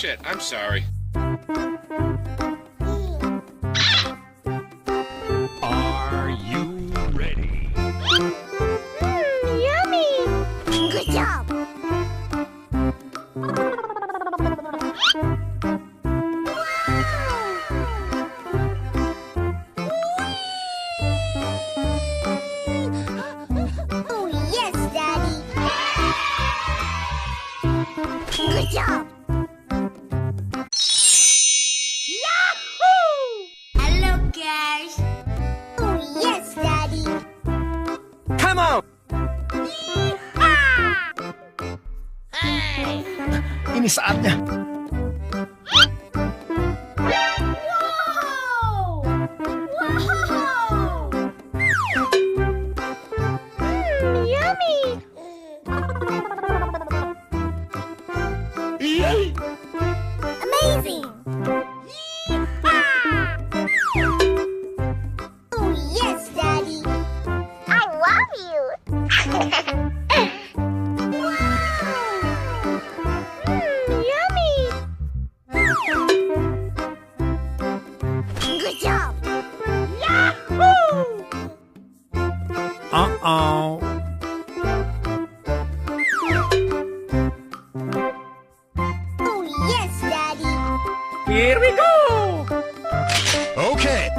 shit, I'm sorry. Are you ready? Yummy! Good job! Oh, yes, Daddy! Good job! Yahoo! Hello, guys! Oh, yes, Daddy! Come on! Hey! Ini saatnya. Wow! Wow! Yummy! Amazing! Oh, yes, Daddy! I love you! Yummy! Good job! Yahoo! Uh-oh. Oh, yes, Daddy! Here we go! Okay.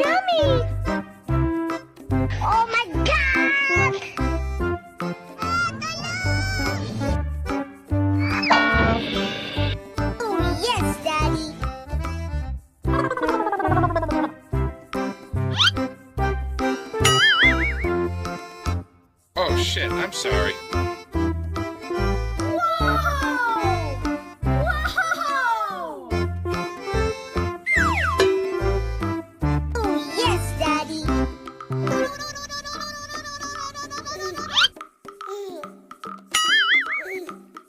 Yummy! Oh my God! Oh yes, Daddy! Oh shit, I'm sorry. Whoa! Whoa! Oh yes, Daddy!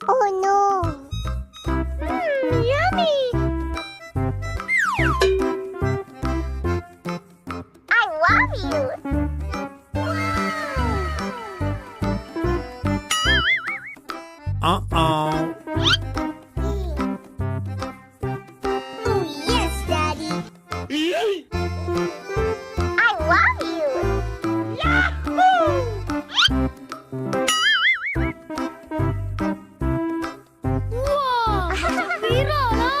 Oh no! Yummy! I love you! Uh-oh. Oh yes, Daddy! I love you! Yahoo! Wow! Biro, no?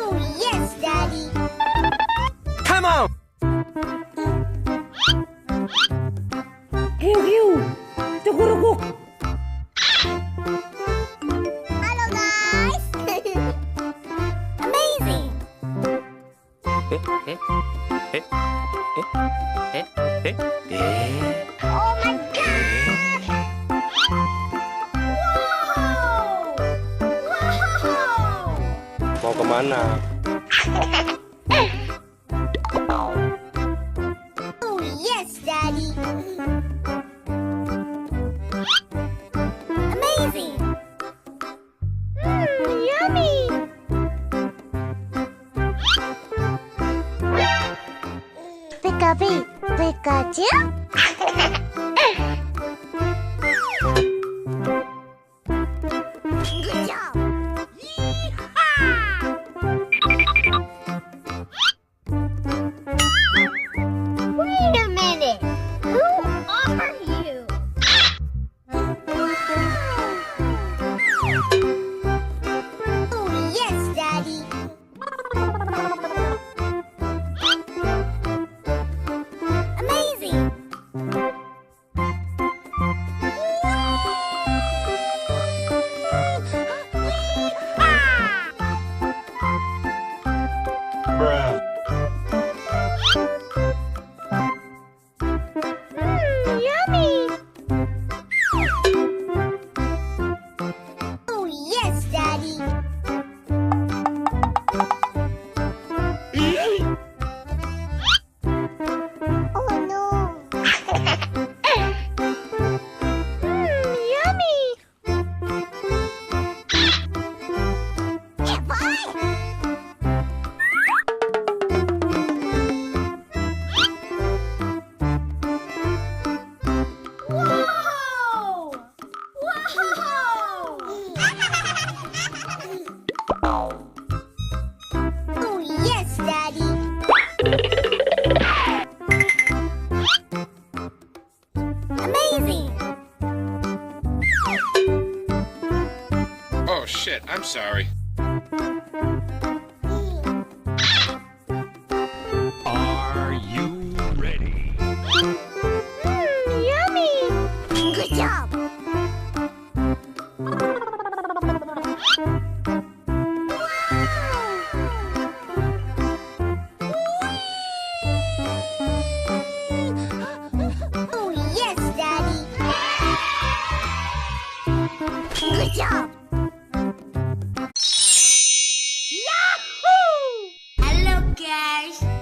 Oh yes, Daddy! Come on! Tugurugok! Hello, guys! Amazing! Oh my God! Wow! Wow! Mau kemana? Oh yes, Daddy! Amazing! Yummy! Pika-pee, Pikachu? Good job! Yee-haw! Wait a minute! Who are you? Oh yes, Daddy! Amazing! shit, I'm sorry. Are you ready? Yummy! Good job! Oh, yes, Daddy! Good job! Yahoo! Hello, guys!